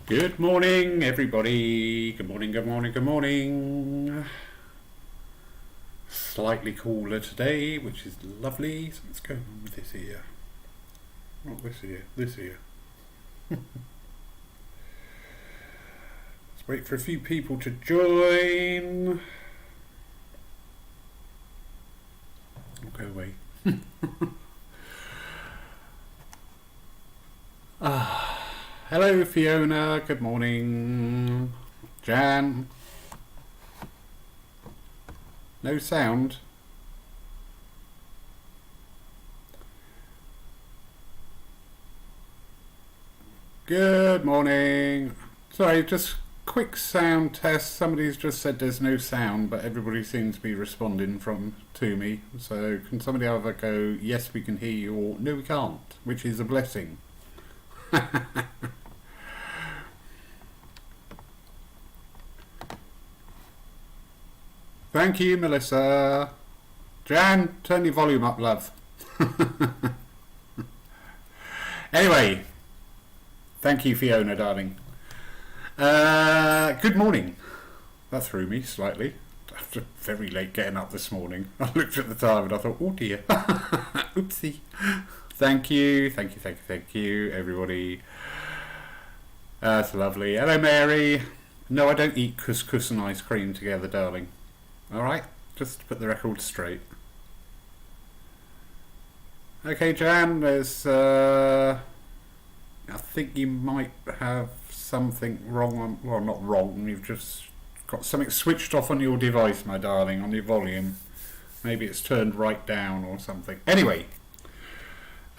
Good morning, everybody. Good morning, good morning, good morning. Slightly cooler today, which is lovely. So what's going on with this ear? Not this ear, this ear. Let's wait for a few people to join. I'll go away. Hello, Fiona. Good morning. Jan. No sound. Good morning. Sorry, just quick sound test. Somebody's just said there's no sound, but everybody seems to be responding to me. So can somebody either go, yes, we can hear you, or no, we can't, which is a blessing. Thank you, Melissa. Jan, turn your volume up, love. Anyway, thank you, Fiona, darling. Good morning. That threw me slightly. After very late getting up this morning, I looked at the time and I thought, oh dear. Oopsie. Thank you, everybody. That's lovely. Hello, Mary. No, I don't eat couscous and ice cream together, darling. Alright, just to put the record straight. Okay, Jan, there's, I think you might have something wrong, well, not wrong, you've just got something switched off on your device, my darling, on your volume. Maybe it's turned right down or something. Anyway,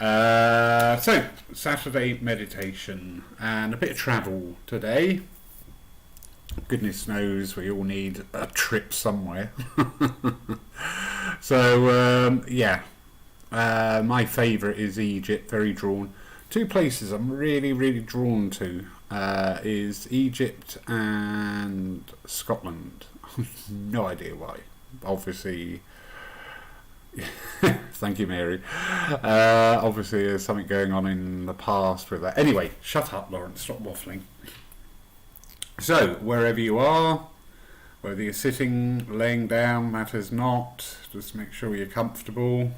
so, Saturday meditation and a bit of travel today. Goodness knows we all need a trip somewhere. So, yeah. My favourite is Egypt, very drawn. Two places I'm really drawn to is Egypt and Scotland. No idea why. Obviously, thank you, Mary. Obviously, there's something going on in the past with that. Anyway, shut up, Lawrence. Stop waffling. So, wherever you are, whether you're sitting, laying down, matters not. Just make sure you're comfortable.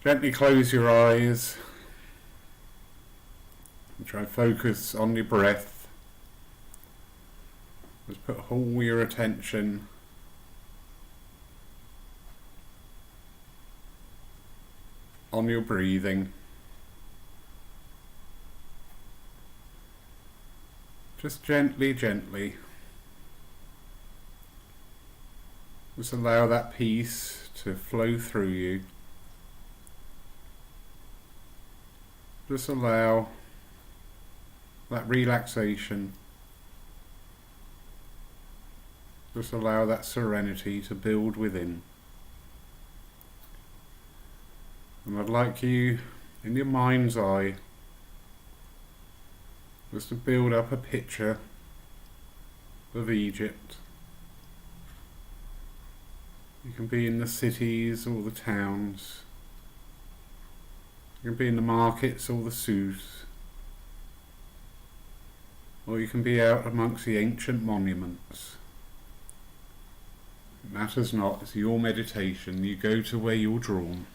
Gently close your eyes. And try and focus on your breath. Just put all your attention on your breathing. Just gently. Just allow that peace to flow through you. Just allow that relaxation. Just allow that serenity to build within. And I'd like you, in your mind's eye, just to build up a picture of Egypt. You can be in the cities or the towns. You can be in the markets or the souks. Or you can be out amongst the ancient monuments. It matters not, it's your meditation. You go to where you're drawn.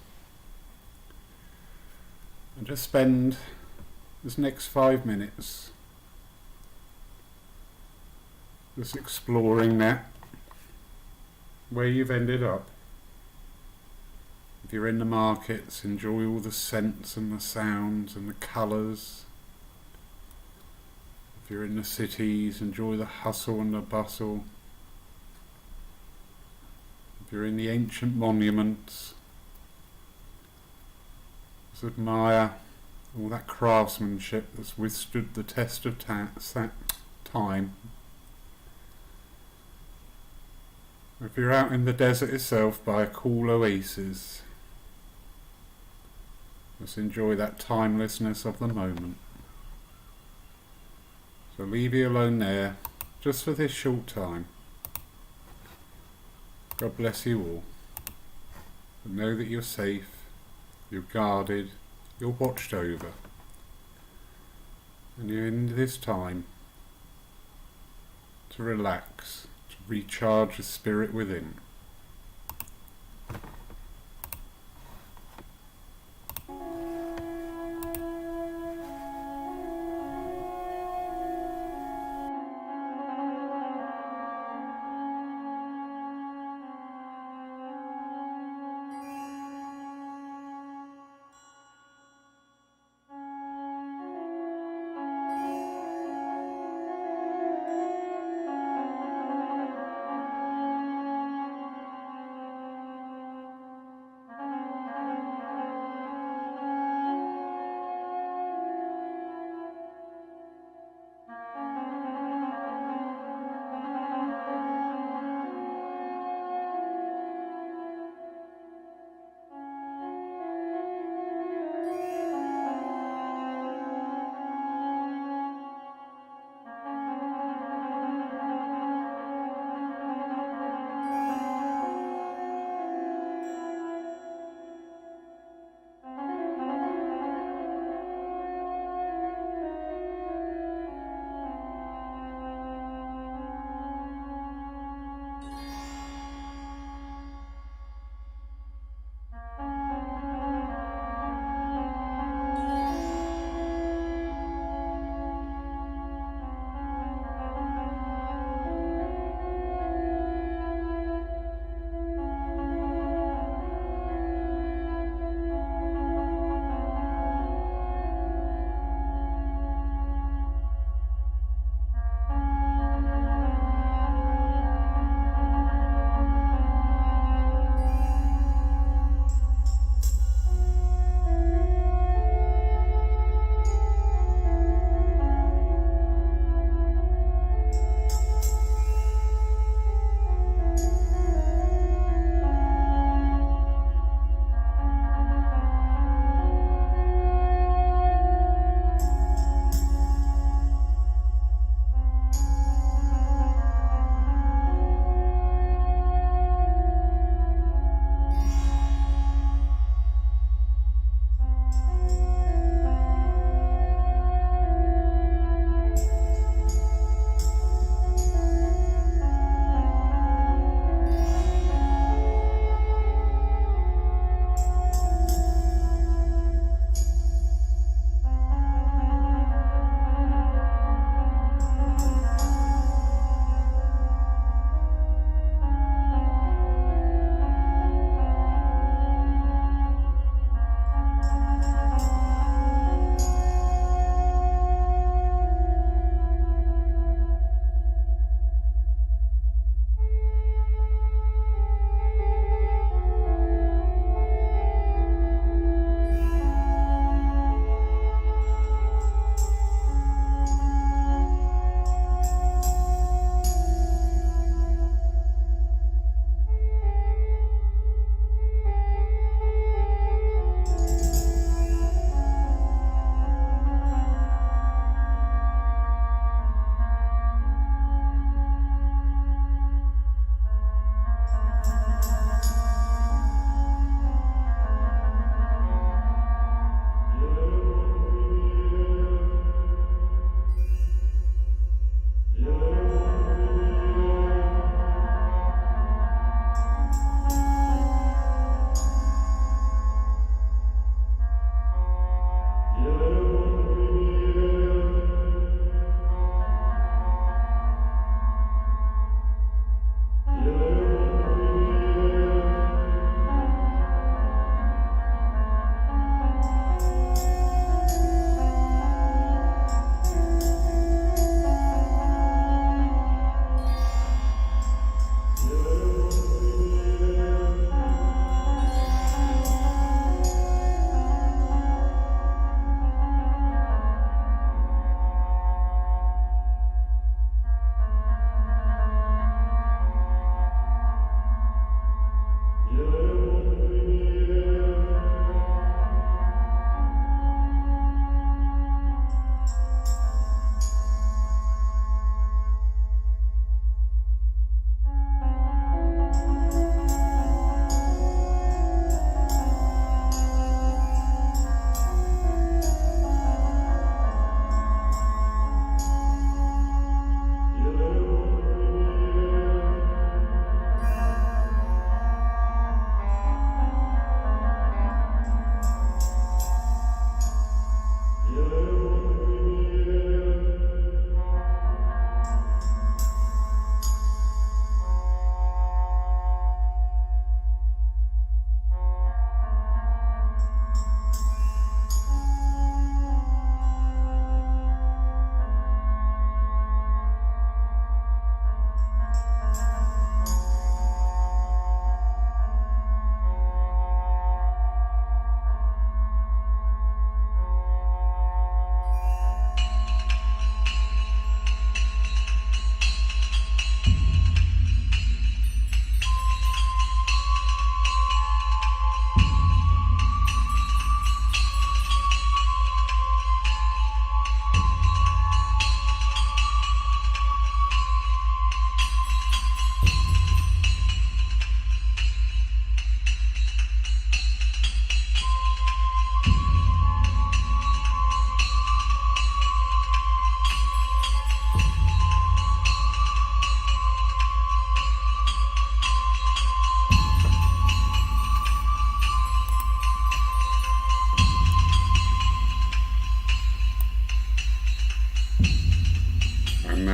And just spend this next 5 minutes just exploring that, where you've ended up. If you're in the markets, enjoy all the scents and the sounds and the colours. If you're in the cities, enjoy the hustle and the bustle. If you're in the ancient monuments, just admire all that craftsmanship that's withstood the test of time. If you're out in the desert itself by a cool oasis, just enjoy that timelessness of the moment. So leave you alone there, just for this short time. God bless you all. But know that you're safe, you're guarded, you're watched over. And you're in this time to relax, to recharge the spirit within.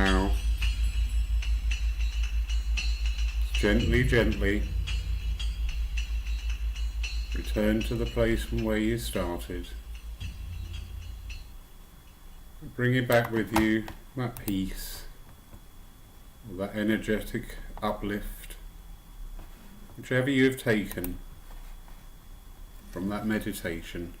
now. Gently, gently. Return to the place from where you started. Bring it back with you, that peace, that energetic uplift, whichever you have taken from that meditation.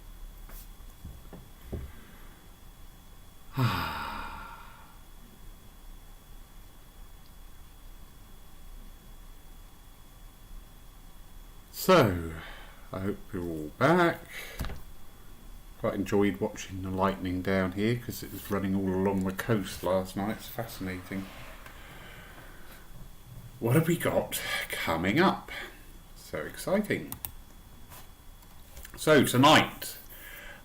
So, I hope you're all back. Quite enjoyed watching the lightning down here because it was running all along the coast last night. It's fascinating. What have we got coming up? So exciting. So tonight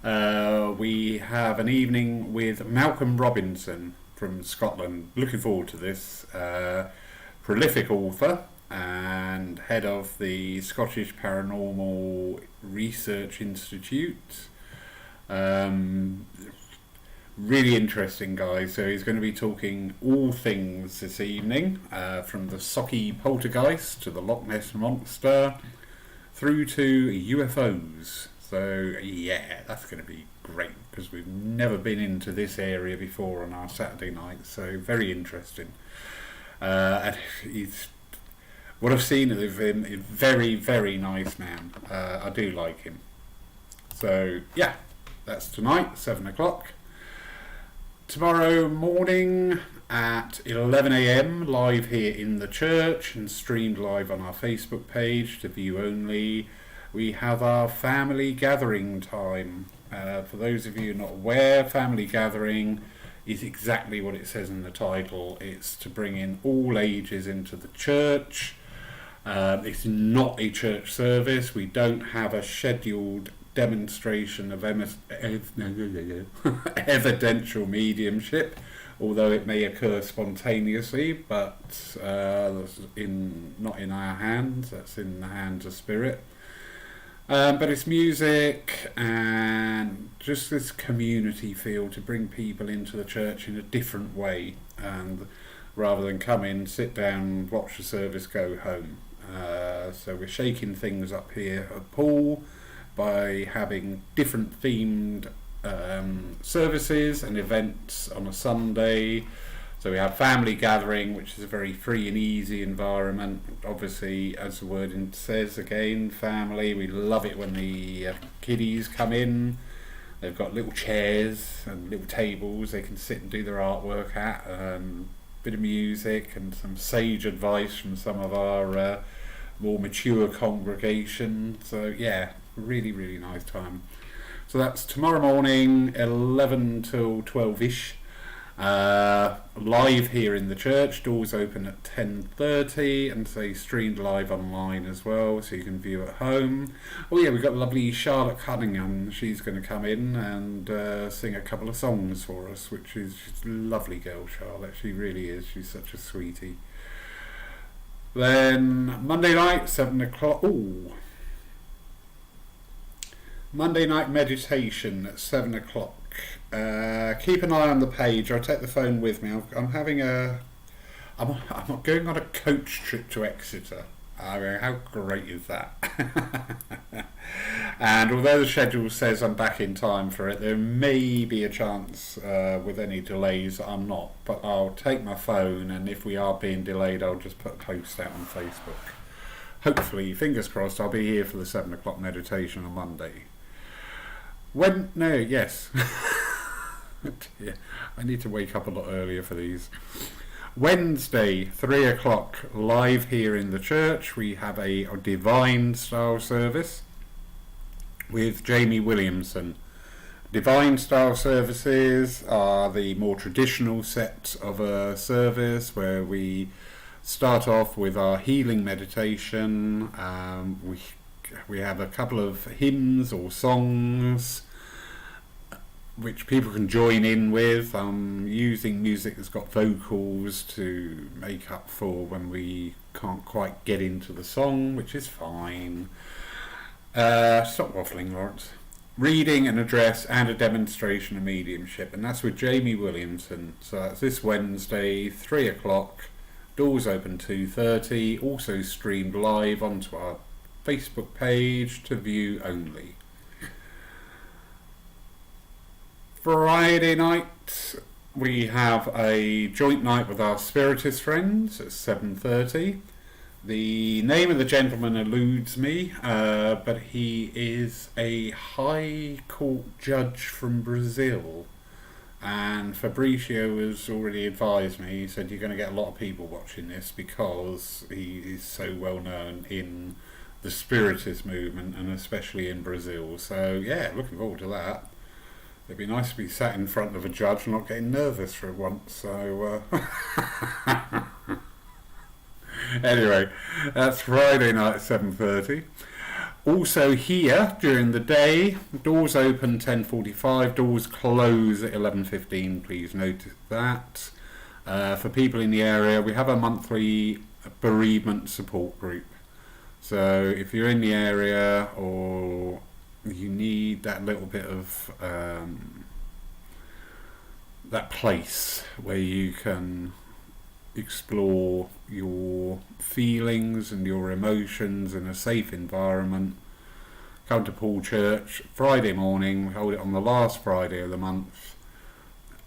we have an evening with Malcolm Robinson from Scotland. Looking forward to this. Prolific author and head of the Scottish Paranormal Research Institute. Really interesting guy. So he's going to be talking all things this evening, from the Socky poltergeist to the Loch Ness monster through to UFOs. So yeah, that's going to be great because we've never been into this area before on our Saturday night, so very interesting. And he's, what I've seen of him, a very, very nice man. I do like him. So yeah, that's tonight, 7 o'clock. Tomorrow morning at 11 a.m, live here in the church and streamed live on our Facebook page to view only. We have our family gathering time. For those of you not aware, family gathering is exactly what it says in the title. It's to bring in all ages into the church. It's not a church service. We don't have a scheduled demonstration of evidential mediumship, although it may occur spontaneously, but that's not in our hands, that's in the hands of spirit. But it's music and just this community feel to bring people into the church in a different way, and rather than come in, sit down, watch the service, go home. So we're shaking things up here at Paul by having different themed services and events on a Sunday. So we have family gathering, which is a very free and easy environment. Obviously, as the word says again, family. We love it when the kiddies come in. They've got little chairs and little tables they can sit and do their artwork at. Bit of music and some sage advice from some of our more mature congregation. So yeah, really, really nice time. So that's tomorrow morning, 11 till 12ish. Live here in the church. Doors open at 10:30 and say streamed live online as well, so you can view at home. Oh yeah, we've got lovely Charlotte Cunningham. She's going to come in and sing a couple of songs for us, which is just a lovely girl, Charlotte. She really is. She's such a sweetie. Then Monday night, 7 o'clock. Ooh. Monday night meditation at 7 o'clock. Keep an eye on the page. I'll take the phone with me. I'm going on a coach trip to Exeter. I mean, how great is that? And although the schedule says I'm back in time for it, there may be a chance with any delays that I'm not. But I'll take my phone, and if we are being delayed, I'll just put a post out on Facebook. Hopefully, fingers crossed, I'll be here for the 7 o'clock meditation on Monday. Yes. Yeah, I need to wake up a lot earlier for these. Wednesday, 3 o'clock, live here in the church. We have a divine style service with Jamie Williamson. Divine style services are the more traditional set of a service where we start off with our healing meditation. We have a couple of hymns or songs which people can join in with, using music that's got vocals to make up for when we can't quite get into the song, which is fine. Stop waffling, Lawrence. reading, an address, and a demonstration of mediumship, and that's with Jamie Williamson. So that's this Wednesday, 3 o'clock. Doors open 2:30. Also streamed live onto our Facebook page to view only. Friday night we have a joint night with our Spiritist friends at 7:30. The name of the gentleman eludes me, but he is a High Court judge from Brazil. And Fabricio has already advised me, he said you're going to get a lot of people watching this because he is so well known in the Spiritist movement and especially in Brazil. So yeah, looking forward to that. It'd be nice to be sat in front of a judge and not getting nervous for once. So anyway, that's Friday night at 7:30. Also here during the day, doors open 10:45, doors close at 11:15. Please notice that. For people in the area, we have a monthly bereavement support group. So if you're in the area or you need that little bit of that place where you can explore your feelings and your emotions in a safe environment, come to Paul Church Friday morning. We hold it on the last Friday of the month.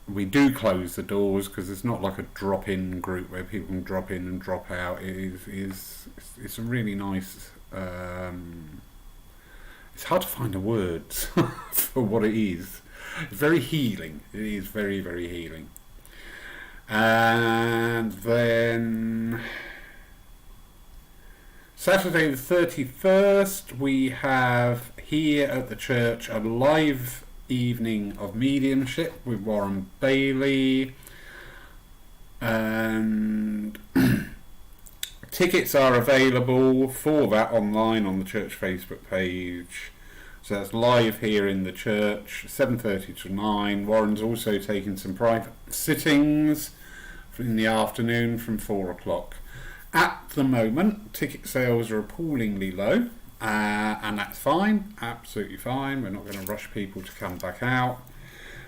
We do close the doors because it's not like a drop-in group where people can drop in and drop out. It's a really nice it's hard to find the words for what it is. It's very healing. It is very, very healing. And then Saturday the 31st, we have here at the church a live evening of mediumship with Warren Bailey. And tickets are available for that online on the church Facebook page. So that's live here in the church, 7:30 to 9. Warren's also taking some private sittings in the afternoon from 4 o'clock. At the moment, ticket sales are appallingly low, and that's fine, absolutely fine. We're not going to rush people to come back out.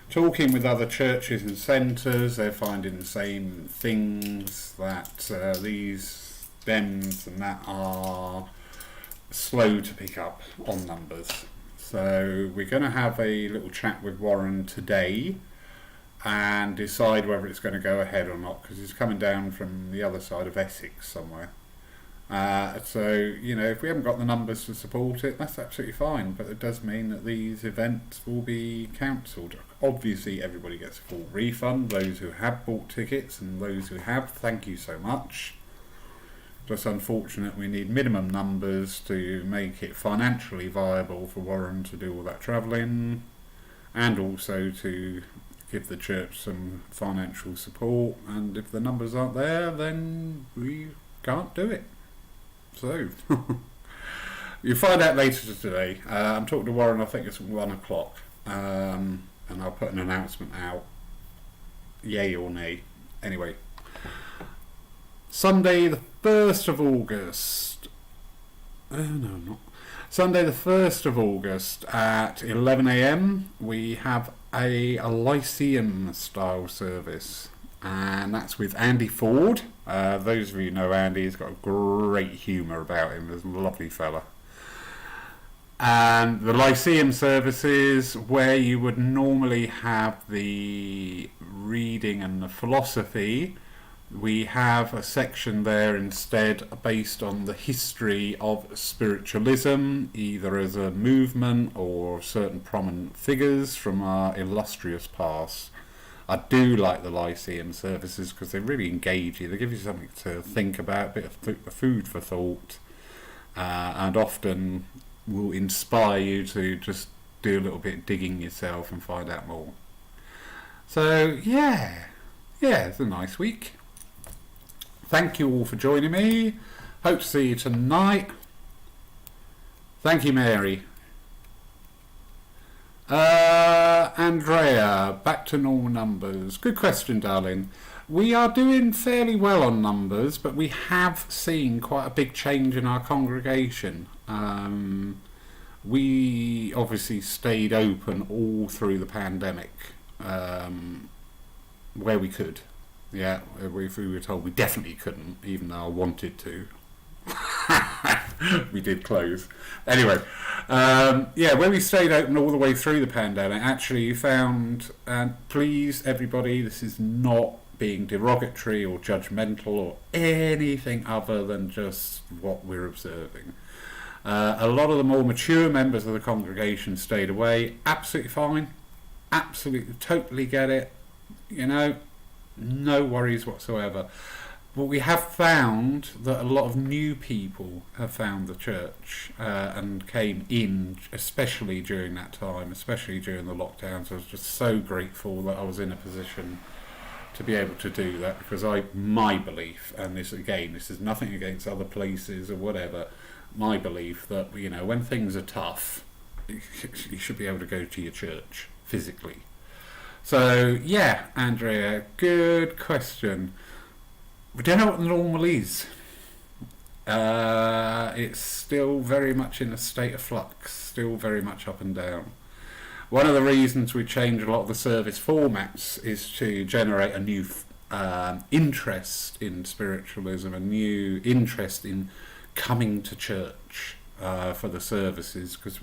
Talking with other churches and centres, they're finding the same things, that these DEMs and that are slow to pick up on numbers. So we're going to have a little chat with Warren today and decide whether it's going to go ahead or not, because he's coming down from the other side of Essex somewhere. So, you know, if we haven't got the numbers to support it, that's absolutely fine, but it does mean that these events will be cancelled. Obviously, everybody gets a full refund, those who have bought tickets and those who have, thank you so much. Just unfortunate we need minimum numbers to make it financially viable for Warren to do all that travelling, and also to give the church some financial support, and if the numbers aren't there, then we can't do it. So you'll find out later today. I'm talking to Warren, I think it's 1 o'clock, and I'll put an announcement out, yay or nay. Anyway, Sunday the 1st of August, Sunday the 1st of August at 11 a.m. we have a Lyceum style service, and that's with Andy Ford. Those of you who know Andy, he's got a great humour about him. He's a lovely fella. And the Lyceum services, where you would normally have the reading and the philosophy, we have a section there instead based on the history of spiritualism, either as a movement or certain prominent figures from our illustrious past. I do like the Lyceum services because they really engage you. They give you something to think about, a bit of food for thought, and often will inspire you to just do a little bit of digging yourself and find out more. So yeah, it's a nice week. Thank you all for joining me. Hope to see you tonight. Thank you, Mary. Andrea, back to normal numbers. Good question, darling. We are doing fairly well on numbers, but we have seen quite a big change in our congregation. we obviously stayed open all through the pandemic, where we could. Yeah, if we were told we definitely couldn't, even though I wanted to. We did close. Anyway, where we stayed open all the way through the pandemic, actually you found, and please everybody, this is not being derogatory or judgmental or anything other than just what we're observing. A lot of the more mature members of the congregation stayed away, absolutely fine, absolutely, totally get it, no worries whatsoever. But we have found that a lot of new people have found the church and came in, especially during that time, especially during the lockdowns. I was just so grateful that I was in a position to be able to do that, because my belief, and this is nothing against other places or whatever, my belief that, when things are tough, you should be able to go to your church physically. So, yeah, Andrea, good question. We don't know what the normal is. It's still very much in a state of flux, still very much up and down. One of the reasons we change a lot of the service formats is to generate a new interest in spiritualism, a new interest in coming to church for the services, because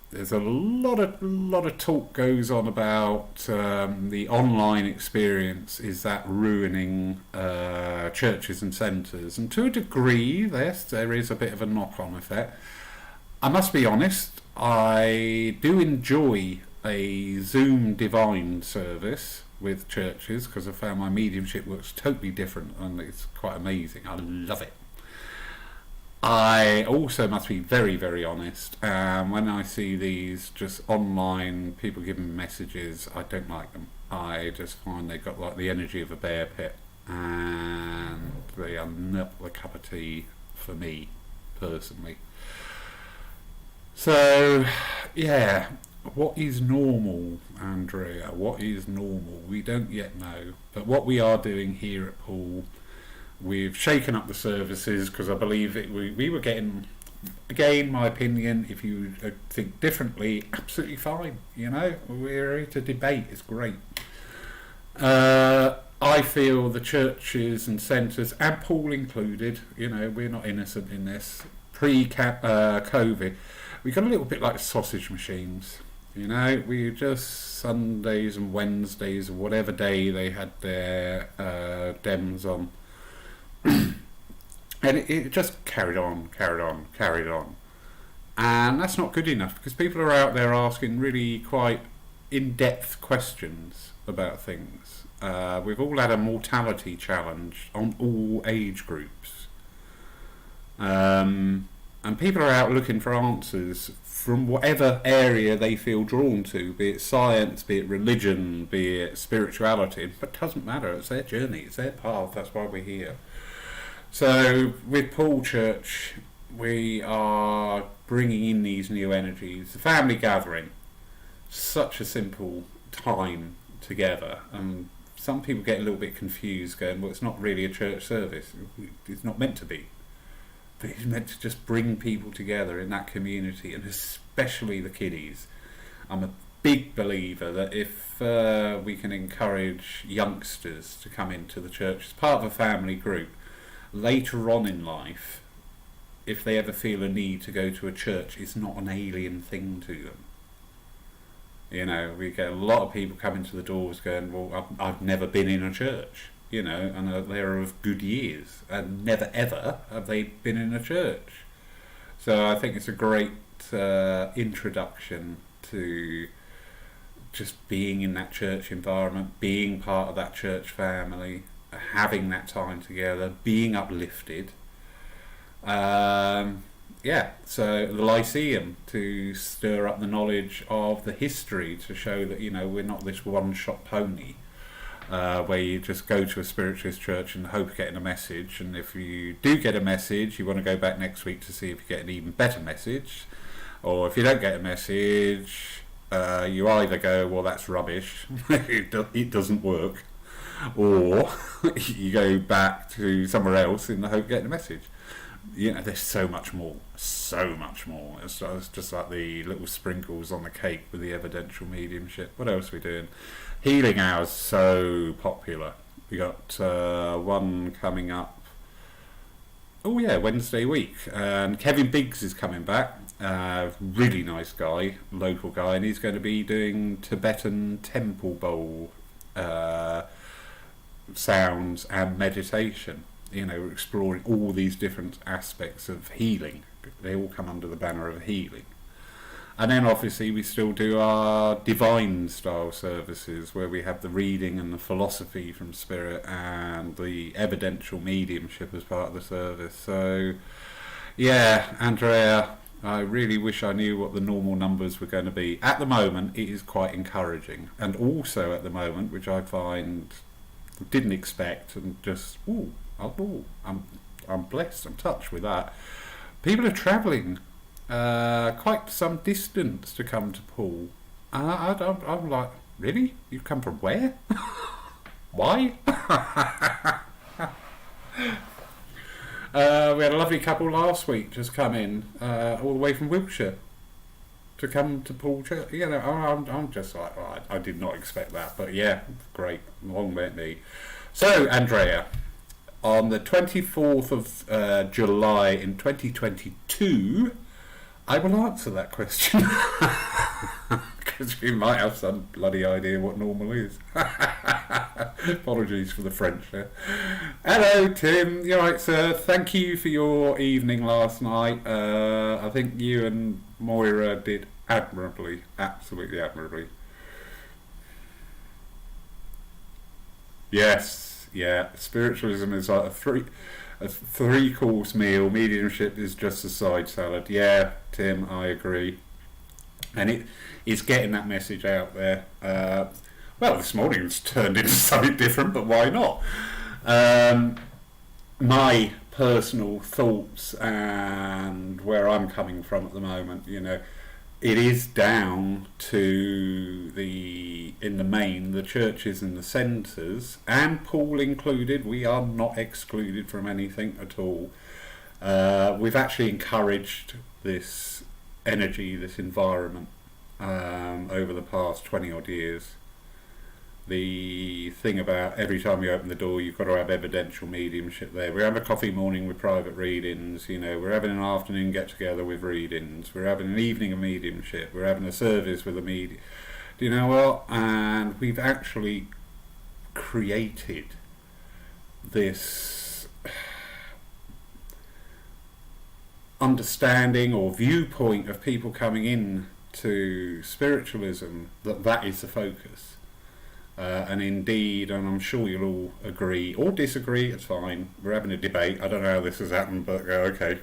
there's a lot of talk goes on about the online experience. Is that ruining churches and centres? And to a degree, yes, there is a bit of a knock-on effect. I must be honest, I do enjoy a Zoom Divine service with churches, because I found my mediumship works totally different and it's quite amazing. I love it. I also must be very, very honest. When I see these just online people giving messages, I don't like them. I just find they've got like the energy of a bear pit, and they are not the cup of tea for me personally. So, yeah, what is normal, Andrea? What is normal? We don't yet know. But what we are doing here at Poole, we've shaken up the services, because I believe we were getting, again, my opinion, if you think differently, absolutely fine. We're here to debate, it's great. I feel the churches and centres, and Poole included, we're not innocent in this, pre-COVID, we got a little bit like sausage machines. We just Sundays and Wednesdays, or whatever day they had their Dems on. And it just carried on. And that's not good enough, because people are out there asking really quite in-depth questions about things. We've all had a mortality challenge on all age groups. And people are out looking for answers from whatever area they feel drawn to, be it science, be it religion, be it spirituality. But it doesn't matter, it's their journey, it's their path, that's why we're here. So with Poole Church, we are bringing in these new energies. The family gathering, such a simple time together. And some people get a little bit confused, going, well, it's not really a church service. It's not meant to be. But it's meant to just bring people together in that community, and especially the kiddies. I'm a big believer that if we can encourage youngsters to come into the church as part of a family group, later on in life, if they ever feel a need to go to a church, it's not an alien thing to them. We get a lot of people coming to the doors going, well, I've never been in a church. And they're of good years, and never ever have they been in a church. So I think it's a great introduction to just being in that church environment, being part of that church family, having that time together, being uplifted. So the Lyceum, to stir up the knowledge of the history, to show that, we're not this one-shot pony. Where you just go to a spiritualist church and hope of getting a message, and if you do get a message, you want to go back next week to see if you get an even better message, or if you don't get a message, you either go, well, that's rubbish, it doesn't work, or you go back to somewhere else in the hope of getting a message. There's so much more. So much more. It's just like the little sprinkles on the cake with the evidential mediumship. What else are we doing? Healing hours, so popular. We got one coming up. Oh yeah, Wednesday week. And Kevin Biggs is coming back. Really nice guy, local guy, and he's going to be doing Tibetan temple bowl sounds and meditation. Exploring all these different aspects of healing. They all come under the banner of healing. And then obviously we still do our divine style services where we have the reading and the philosophy from spirit and the evidential mediumship as part of the service. So yeah, Andrea, I really wish I knew what the normal numbers were going to be. At the moment it is quite encouraging, and also at the moment, which I find didn't expect, and just I'm blessed, I'm touched with that. People are travelling quite some distance to come to Poole. I'm like, really? You've come from where? Why? We had a lovely couple last week just come in all the way from Wiltshire to come to Poole Church. I'm just like, I did not expect that, but yeah, great, long may it be. So, Andrea, on the 24th of July in 2022, I will answer that question. Because we might have some bloody idea what normal is. Apologies for the French there. Hello, Tim. You alright, sir? Thank you for your evening last night. I think you and Moira did admirably. Absolutely admirably. Yes, yeah. Spiritualism is like a three-course meal. Mediumship is just a side salad. Yeah, Tim, I agree. And it's getting that message out there. Well, this morning it's turned into something different, but why not? My personal thoughts and where I'm coming from at the moment, it is down to in the main, the churches and the centres, and Poole included. We are not excluded from anything at all. We've actually encouraged this energy, this environment, over the past 20 odd years. The thing about every time you open the door, you've got to have evidential mediumship there. We have a coffee morning with private readings, we're having an afternoon get together with readings, we're having an evening of mediumship, we're having a service with a medium. Do you know what? And we've actually created this understanding or viewpoint of people coming in to spiritualism that is the focus. And indeed, and I'm sure you'll all agree or disagree, it's fine, we're having a debate. I don't know how this has happened, but okay.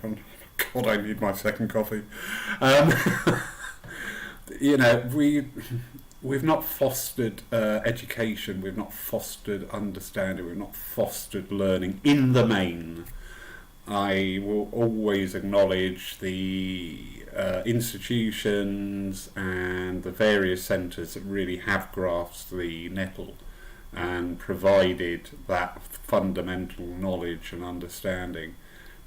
God, I need my second coffee. We've not fostered education, we've not fostered understanding, we've not fostered learning in the main. I will always acknowledge the institutions and the various centres that really have grasped the nettle and provided that fundamental knowledge and understanding.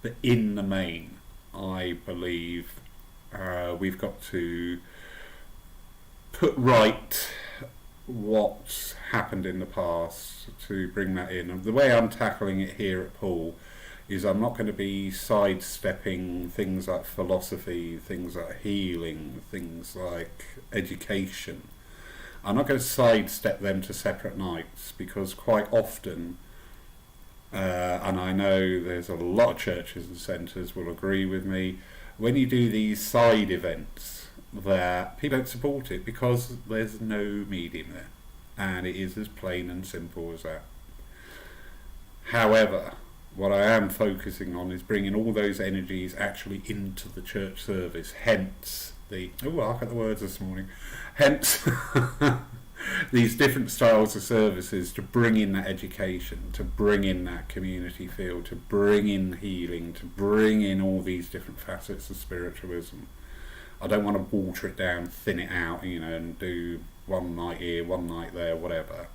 But in the main, I believe we've got to put right what's happened in the past to bring that in. And the way I'm tackling it here at Poole is I'm not going to be sidestepping things like philosophy, things like healing, things like education. I'm not going to sidestep them to separate nights, because quite often, and I know there's a lot of churches and centres will agree with me, when you do these side events, that people don't support it because there's no medium there, and it is as plain and simple as that. However, what I am focusing on is bringing all those energies actually into the church service, hence I got the words this morning, hence these different styles of services, to bring in that education, to bring in that community feel, to bring in healing, to bring in all these different facets of spiritualism. I don't want to water it down, thin it out, and do one night here, one night there, whatever.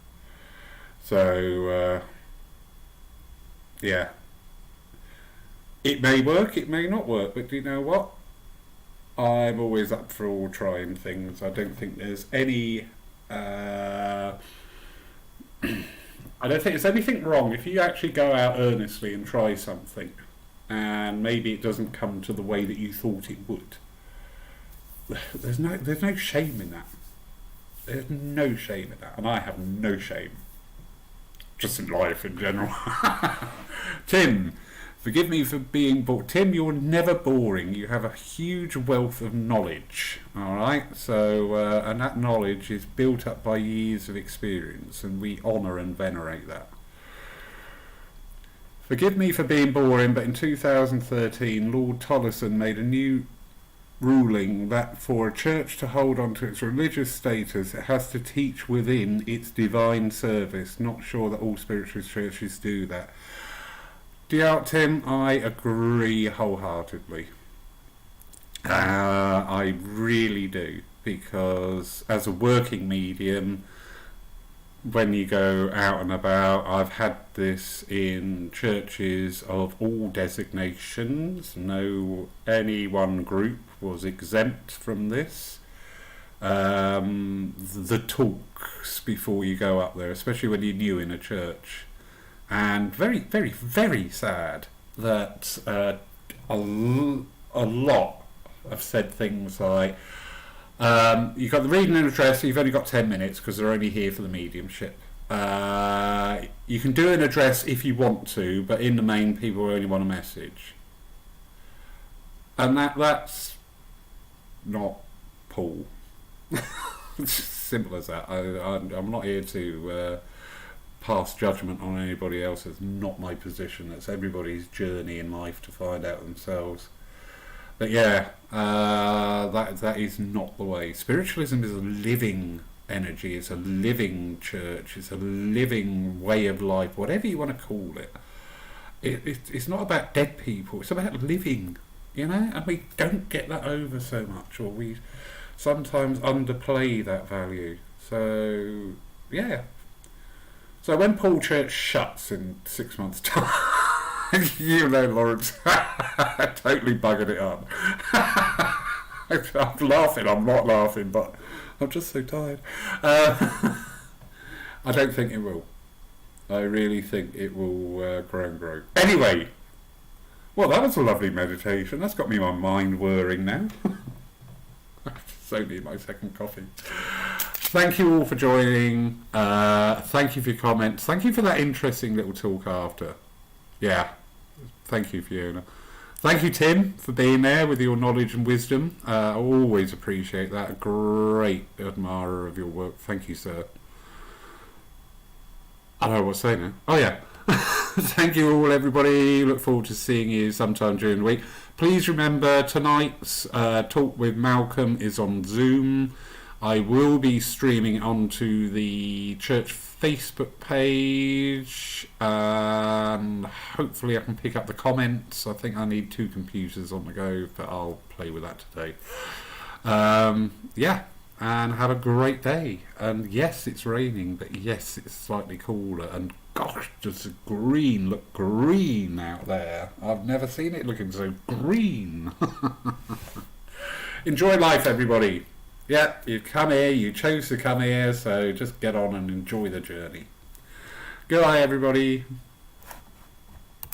So, yeah. It may work, it may not work, but do you know what? I'm always up for all trying things. I don't think there's any. I don't think there's anything wrong if you actually go out earnestly and try something, and maybe it doesn't come to the way that you thought it would. There's no shame in that. There's no shame in that, and I have no shame. Just in life in general. Tim, forgive me for being bored. Tim, you're never boring. You have a huge wealth of knowledge. All right, so and that knowledge is built up by years of experience, and we honour and venerate that. Forgive me for being boring, but in 2013, Lord Tolleson made a new ruling that for a church to hold on to its religious status, it has to teach within its divine service. Not sure that all spiritualist churches do that. Dear Tim, I agree wholeheartedly. I really do, because as a working medium, when you go out and about, I've had this in churches of all designations. No, any one group was exempt from this. The talks before you go up there, especially when you're new in a church, and very, very, very sad that a lot have said things like, you've got the reading and address, so you've only got 10 minutes because they're only here for the mediumship. You can do an address if you want to, but in the main, people only want a message. And that's not Paul. It's simple as that. I'm not here to pass judgment on anybody else. It's not my position. It's everybody's journey in life to find out themselves. But yeah, that is not the way. Spiritualism is a living energy. It's a living church. It's a living way of life, whatever you want to call it. It's not about dead people. It's about living, you know? And we don't get that over so much, or we sometimes underplay that value. So, yeah. So when Paul Church shuts in 6 months' time, you know, Lawrence, totally buggered it up. I'm laughing, I'm not laughing, but I'm just so tired. I don't think it will. I really think it will grow and grow. Anyway, well, that was a lovely meditation. That's got me my mind whirring now. I so need my second coffee. Thank you all for joining. Thank you for your comments. Thank you for that interesting little talk after. Yeah. Thank you, Fiona. Thank you, Tim, for being there with your knowledge and wisdom. I always appreciate that. A great admirer of your work. Thank you, sir. I don't know what to say now. Oh, yeah. Thank you all, everybody. Look forward to seeing you sometime during the week. Please remember, tonight's talk with Malcolm is on Zoom. I will be streaming onto the church Facebook page, and hopefully I can pick up the comments. I think I need 2 computers on the go, but I'll play with that today. Yeah, and have a great day. And yes, it's raining, but yes, it's slightly cooler. And gosh, does the green look green out there? I've never seen it looking so green. Enjoy life, everybody. Yeah, you've come here, you chose to come here, so just get on and enjoy the journey. Goodbye, everybody.